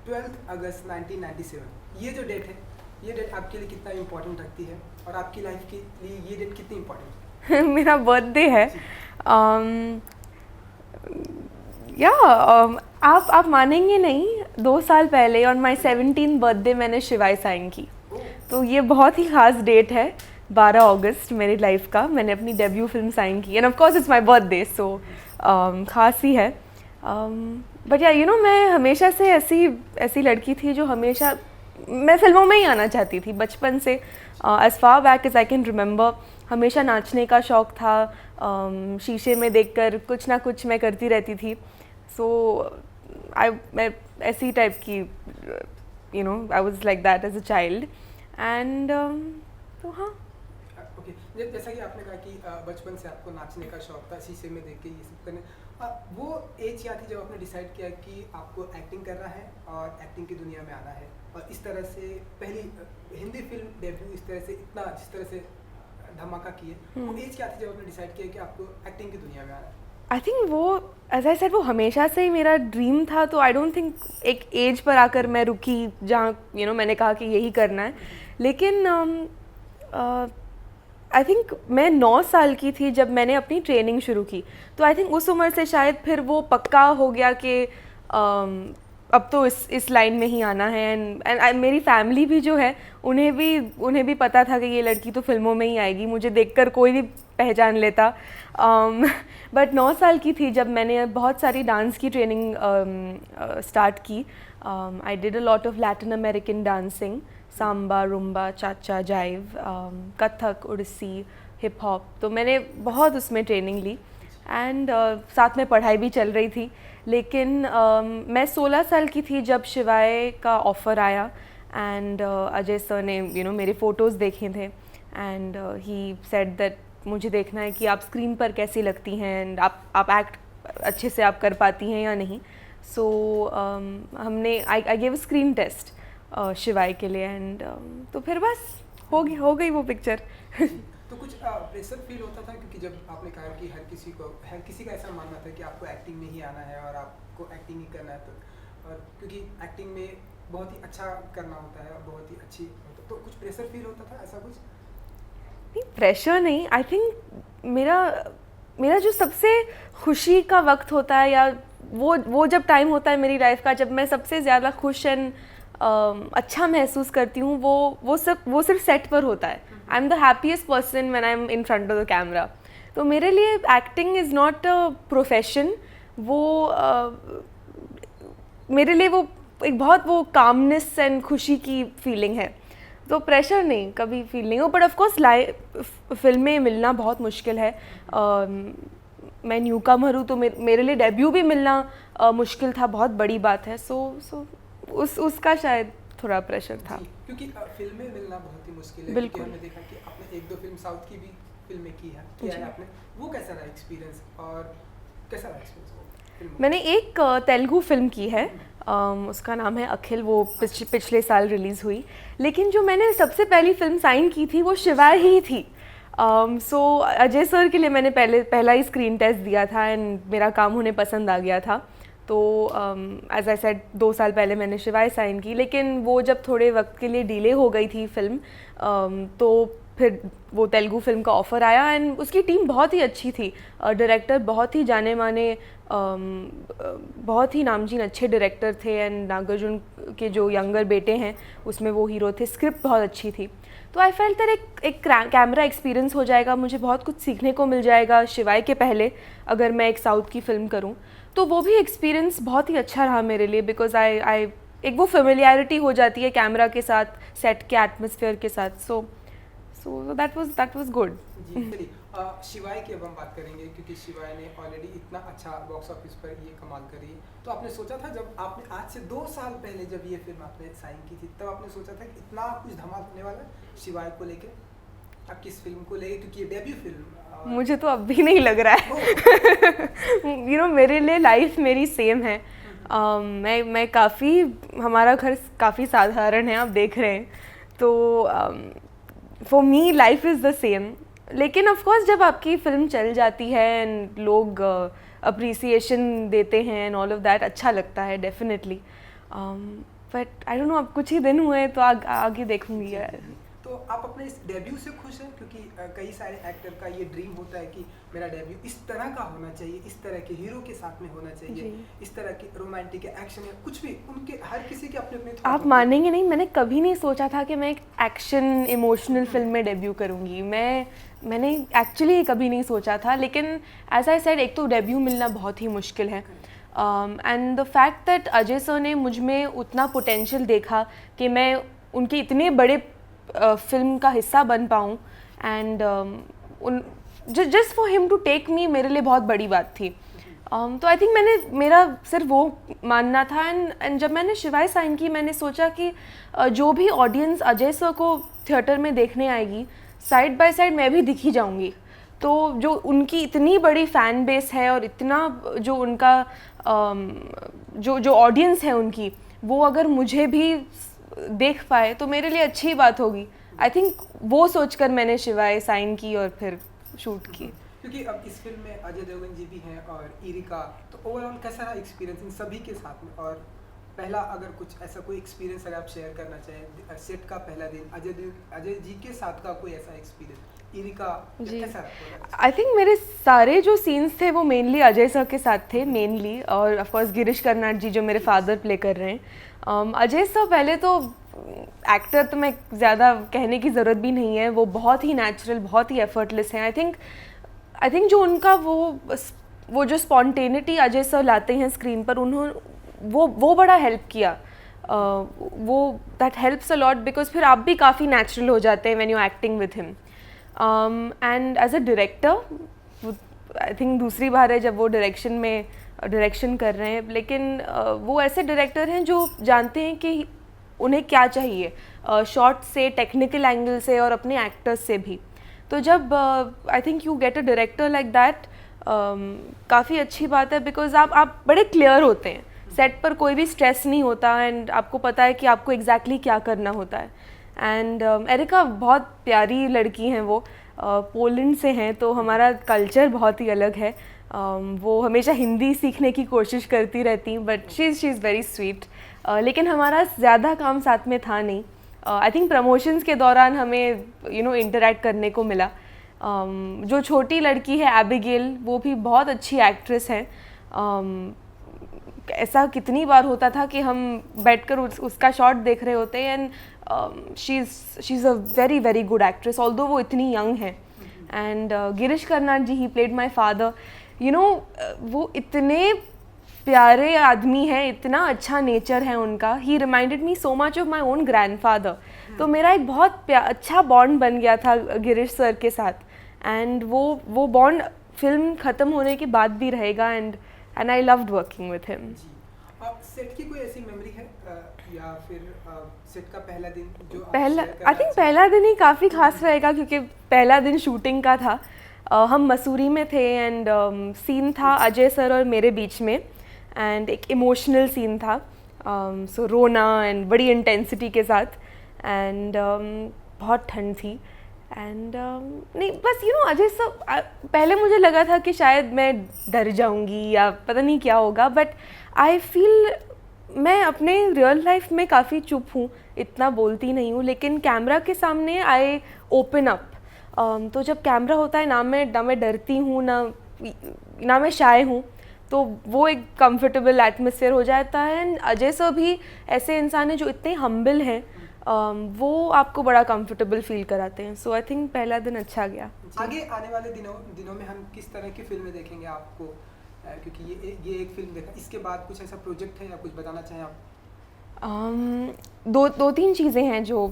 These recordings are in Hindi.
12 अगस्त 1997, ये जो डेट है, ये डेट आपके लिए कितना इम्पोर्टेंट रखती है और आपकी लाइफ के लिए ये डेट कितनी इम्पोर्टेंट है? मेरा बर्थडे है। या आप मानेंगे नहीं, 2 साल पहले ऑन माई 17th बर्थडे मैंने शिवाय साइन की। तो ये बहुत ही ख़ास डेट है, 12 अगस्त मेरी लाइफ का। मैंने अपनी डेब्यू फिल्म साइन की and of course it's my birthday, so ख़ास ही है। बट या यू नो, मैं हमेशा से ऐसी लड़की थी जो हमेशा मैं फिल्मों में ही आना चाहती थी बचपन से। As far back as I can remember हमेशा नाचने का शौक़ था। शीशे में देखकर कुछ ना कुछ मैं करती रहती थी। सो मैं ऐसी टाइप की, you know, I was like that as a child. And तो हाँ, ओके, जैसा कि आपने कहा कि बचपन से आपको नाचने का शौक था, शीशे में देख के ये सब करने, वो एज क्या थी जब आपने डिसाइड किया कि आपको एक्टिंग करना है और एक्टिंग की दुनिया में आना है, और इस तरह से पहली हिंदी फिल्म डेब्यू इस तरह से इतना जिस तरह से धमाका किए, वो एज क्या थी जब आपने डिसाइड किया कि आपको एक्टिंग की दुनिया में आना है? आई थिंक वो, एज आई सेड, वो हमेशा से ही मेरा ड्रीम था। तो आई डोंट थिंक एक एज पर आकर मैं रुकी जहाँ यू नो मैंने कहा कि यही करना है। लेकिन आई थिंक मैं 9 साल की थी जब मैंने अपनी ट्रेनिंग शुरू की। तो आई थिंक उस उम्र से शायद फिर वो पक्का हो गया कि अब तो इस लाइन में ही आना है। एंड मेरी फैमिली भी जो है, उन्हें भी पता था कि ये लड़की तो फिल्मों में ही आएगी, मुझे देखकर कोई भी पहचान लेता। बट 9 साल की थी जब मैंने बहुत सारी डांस की ट्रेनिंग स्टार्ट की। I did a lot of Latin American dancing, samba, rumba, cha cha, jive, Kathak, Odissi, hip hop. तो मैंने बहुत उसमें ट्रेनिंग ली एंड साथ में पढ़ाई भी चल रही थी। लेकिन मैं 16 साल की थी जब शिवाय का ऑफ़र आया एंड अजय सर ने यू नो मेरे फ़ोटोज़ देखे थे एंड ही सेड दैट मुझे देखना है कि आप स्क्रीन पर कैसी लगती हैं एंड आप एक्ट अच्छे से आप कर पाती हैं या नहीं। सो हमने आई गेव स्क्रीन टेस्ट शिवाय के लिए एंड तो फिर बस हो गई वो पिक्चर। तो कुछ प्रेशर फील होता था, क्योंकि जब आपने कहा कि हर किसी का ऐसा मानना था कि आपको एक्टिंग में ही आना है और आपको एक्टिंग ही करना है, तो और क्योंकि एक्टिंग में बहुत ही अच्छा करना होता है और बहुत ही अच्छी, तो कुछ प्रेशर फील होता था ऐसा कुछ? नहीं, प्रेशर नहीं। आई थिंक मेरा जो सबसे खुशी का वक्त होता है या वो जब टाइम होता है मेरी लाइफ का जब मैं सबसे ज़्यादा खुश एंड अच्छा महसूस करती हूँ, वो सिर्फ सेट पर होता है। I am the happiest person when I am in front of the camera. तो मेरे लिए acting is not a profession. वो मेरे लिए वो एक बहुत वो कामनेस एंड खुशी की फीलिंग है। तो प्रेशर नहीं, कभी फील नहीं हो। बट ऑफ कोर्स फिल्में मिलना बहुत मुश्किल है। मैं न्यू कमर हूँ तो मेरे लिए डेब्यू भी मिलना मुश्किल था, बहुत बड़ी बात है। सो उसका शायद थोड़ा प्रेशर था, क्योंकि फिल्में मिलना बहुत ही मुश्किल है। बिल्कुल। हमने देखा कि आपने 1-2 फिल्म साउथ की भी फिल्में किया है आपने, वो कैसा रहा एक्सपीरियंस और कैसा रहा एक्सपीरियंस? मैंने एक तेलुगु फिल्म की है, उसका नाम है अखिल, वो पिछले साल रिलीज़ हुई। लेकिन जो मैंने सबसे पहली फिल्म साइन की थी वो शिवाय ही थी। सो अजय सर के लिए मैंने पहला ही स्क्रीन टेस्ट दिया था एंड मेरा काम उन्हें पसंद आ गया था। तो एज आई सेड 2 साल पहले मैंने शिवाय साइन की। लेकिन वो जब थोड़े वक्त के लिए डिले हो गई थी फिल्म, तो फिर वो तेलुगु फिल्म का ऑफ़र आया एंड उसकी टीम बहुत ही अच्छी थी। डायरेक्टर बहुत ही जाने माने, बहुत ही नामचीन अच्छे डायरेक्टर थे एंड नागार्जुन के जो यंगर बेटे हैं उसमें वो हीरो थे। स्क्रिप्ट बहुत अच्छी थी। तो आई फेल्ट दैट एक कैमरा एक्सपीरियंस हो जाएगा, मुझे बहुत कुछ सीखने को मिल जाएगा शिवाय के पहले अगर मैं एक साउथ की फ़िल्म करूं। तो वो भी एक्सपीरियंस बहुत ही अच्छा रहा मेरे लिए, बिकॉज आई एक वो फेमिलियरिटी हो जाती है कैमरा के साथ, सेट के एटमॉस्फेयर के साथ। So that was good. जी, शिवाय की अब हम बात करेंगे, क्योंकि शिवाय ने ऑलरेडी इतना अच्छा बॉक्स ऑफिस पर ये कमाल करी है। तो आपने सोचा था जब आपने आज से 2 साल पहले जब ये फिल्म आपने साइन की थी, तब आपने सोचा था कि इतना कुछ धमाल होने वाला है शिवाय को लेके, अब किस फिल्म को लेके, क्योंकि ये डेब्यू फिल्म? मुझे तो अब भी नहीं लग रहा है। यू नो मेरे लिए लाइफ मेरी सेम है। मैं काफ़ी, हमारा घर काफ़ी साधारण है, आप देख रहे हैं। तो for me life is the same. लेकिन ऑफ कोर्स जब आपकी फ़िल्म चल जाती है एंड लोग अप्रिसिएशन देते हैं एंड ऑल ऑफ दैट, अच्छा लगता है definitely. But I don't know, अब कुछ ही दिन हुए तो आगे देखूंगी यार। तो आप अपने इस डेब्यू से खुश हैं? क्योंकि कई सारे एक्टर का ये ड्रीम होता है कि मेरा डेब्यू इस तरह का होना चाहिए, इस तरह के हीरो के साथ में होना चाहिए, इस तरह की रोमांटिक एक्शन या कुछ भी, उनके हर किसी के अपने अपने आप मानेंगे नहीं, मैंने कभी नहीं सोचा था कि मैं एक एक्शन इमोशनल फिल्म में डेब्यू करूंगी। मैंने एक्चुअली कभी नहीं सोचा था, लेकिन एज आई सेड, एक तो डेब्यू मिलना बहुत ही मुश्किल है, and the fact that Ajay sir ने मुझ में उतना पोटेंशियल देखा कि मैं उनके इतने बड़े फिल्म का हिस्सा बन पाऊँ, and just for him to take me, मेरे लिए बहुत बड़ी बात थी। तो आई थिंक मेरा सिर्फ वो मानना था, एंड जब मैंने शिवाय साइन की, मैंने सोचा कि जो भी ऑडियंस अजय सर को थिएटर में देखने आएगी, साइड बाय साइड मैं भी दिखी जाऊंगी। तो जो उनकी इतनी बड़ी फ़ैन बेस है और इतना जो उनका जो ऑडियंस है उनकी, वो अगर मुझे भी देख पाए तो मेरे लिए अच्छी बात होगी। आई थिंक वो सोचकर मैंने शिवाय साइन की और फिर शूट की। क्योंकि अब इस फिल्म में अजय देवगन जी भी हैं और इरिका, तो ओवरऑल कैसा रहा एक्सपीरियंस इन सभी के साथ में? और पहला अगर कुछ ऐसा कोई एक्सपीरियंस अगर आप शेयर करना चाहें, सेट का पहला दिन अजय जी के साथ का कोई ऐसा एक्सपीरियंस, इरिका कैसा रहा? आई थिंक मेरे सारे जो सीन्स थे वो मेनली अजय सर के साथ थे मेनली, और ऑफ कोर्स गिरीश कर्नाड जी जो मेरे फादर प्ले कर रहे हैं। अजय सर पहले तो एक्टर तो मैं ज़्यादा कहने की ज़रूरत भी नहीं है, वो बहुत ही नेचुरल, बहुत ही एफर्टलेस हैं। आई थिंक जो उनका वो जो स्पॉन्टेनिटी अजय सर लाते हैं स्क्रीन पर, उन्होंने वो बड़ा हेल्प किया। वो that helps a lot, because फिर आप भी काफ़ी नेचुरल हो जाते हैं when you acting with him. And as a director, I think दूसरी बार है जब वो डायरेक्शन कर रहे हैं, लेकिन वो ऐसे डायरेक्टर हैं जो जानते हैं कि उन्हें क्या चाहिए, शॉट से, टेक्निकल एंगल से और अपने एक्टर्स से भी। तो जब I think you get a director like that, काफ़ी अच्छी बात है, बिकॉज आप बड़े क्लियर होते हैं सेट पर, कोई भी स्ट्रेस नहीं होता, एंड आपको पता है कि आपको एग्जैक्टली क्या करना होता है। एंड एरिका बहुत प्यारी लड़की हैं, वो पोलैंड से हैं, तो हमारा कल्चर बहुत ही अलग है। वो हमेशा हिंदी सीखने की कोशिश करती रहती, but she is very sweet. लेकिन हमारा ज़्यादा काम साथ में था नहीं। आई थिंक प्रमोशंस के दौरान हमें इंटरैक्ट करने को मिला। जो छोटी लड़की है एबिगेल, वो भी बहुत अच्छी एक्ट्रेस हैं। ऐसा कितनी बार होता था कि हम बैठकर उसका शॉट देख रहे होते हैं, and she is a very very good actress, although वो इतनी यंग है। And Girish Karnad ji, he played my father. वो इतने प्यारे आदमी हैं, इतना अच्छा नेचर है उनका। He reminded me so much of my own grandfather. तो मेरा एक बहुत अच्छा बॉन्ड बन गया था गिरीश सर के साथ, एंड वो बॉन्ड फिल्म ख़त्म होने के बाद भी रहेगा, and I loved working with him. Set की कोई ऐसी मेमोरी है या फिर सेट का पहला दिन जो आई थिंक पहला दिन ही काफ़ी खास रहेगा, क्योंकि पहला दिन शूटिंग का था। हम मसूरी में थे, एंड सीन था अजय सर और मेरे बीच में, एंड एक इमोशनल सीन था, सो रोना एंड बड़ी इंटेंसिटी के साथ, एंड बहुत ठंड थी, एंड नहीं बस अजय सर, पहले मुझे लगा था कि शायद मैं डर जाऊंगी या पता नहीं क्या होगा, बट आई फील मैं अपने रियल लाइफ में काफ़ी चुप हूँ, इतना बोलती नहीं हूँ, लेकिन कैमरा के सामने आई ओपन अप। तो जब कैमरा होता है, ना मैं डरती हूँ, ना मैं शाय हूँ, तो वो एक कंफर्टेबल एटमॉस्फेयर हो जाता है। एंड अजय सर भी ऐसे इंसान हैं जो इतने हम्बल हैं, वो आपको बड़ा कंफर्टेबल फील कराते हैं। सो आई थिंक पहला दिन अच्छा गया। आगे आने वाले दिनों में हम किस तरह की फिल्में देखेंगे आपको, क्योंकि ये एक फिल्म देखा, इसके बाद कुछ ऐसा प्रोजेक्ट है या कुछ बताना चाहें आप? दो तीन चीज़ें हैं जो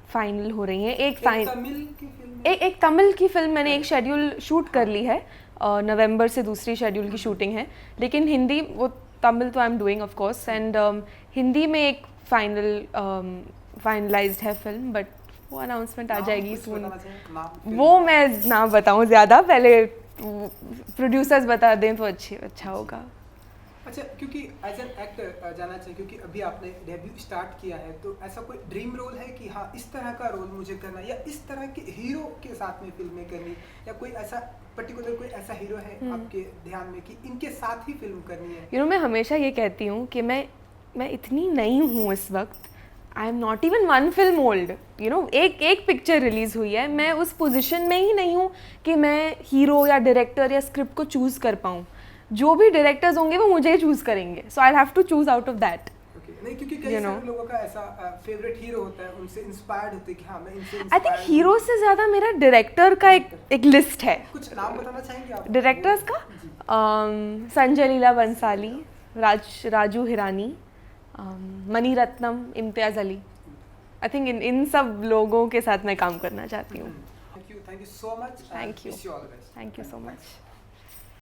फाइनल हो रही हैं। एक तमिल की फिल्म मैंने एक शेड्यूल शूट कर ली है, नवंबर से दूसरी शेड्यूल की शूटिंग है, लेकिन हिंदी, वो तमिल तो I am doing of course, and Hindi में एक फाइनलाइज्ड है फिल्म, बट वो अनाउंसमेंट आ जाएगी सून। वो मैं ना बताऊं ज़्यादा, पहले प्रोड्यूसर्स बता दें तो अच्छा होगा। अच्छा, क्योंकि एज एन एक्टर जाना चाहिए, क्योंकि अभी आपने डेब्यू स्टार्ट किया है, तो ऐसा कोई ड्रीम रोल है कि हाँ इस तरह का रोल मुझे करना, या इस तरह के हीरो के साथ में फिल्में करनी, या कोई ऐसा पर्टिकुलर कोई ऐसा हीरो है आपके ध्यान में कि इनके साथ ही फिल्म करनी है? मैं हमेशा ये कहती हूँ कि मैं मैं इतनी नई हूँ इस वक्त, I am not even 1 film old, you know, एक पिक्चर रिलीज़ हुई है, मैं उस पोजीशन में ही नहीं हूँ कि मैं हीरो या डायरेक्टर या स्क्रिप्ट को चूज़ कर पाऊँ. जो भी डायरेक्टर्स होंगे वो मुझे ही चूज़ करेंगे, so I have to choose out of that. नहीं, क्योंकि कई सारे लोगों का ऐसा फेवरेट हीरो होता है, उनसे इंस्पायर्ड होते हैं कि हाँ मैं इनसे आई थिंक हीरो से ज़्यादा मेरा डायरेक्टर का एक लिस्ट है. कुछ नाम बताना चाहेंगे आप डायरेक्टर्स का संजय लीला बंसाली, राजू हिरानी, मणिरत्नम, इम्तियाज़ अली. आई थिंक इन सब लोगों के साथ मैं काम करना चाहती हूँ. Thank you so much. Thank you. Wish you all the best. Thank you so much.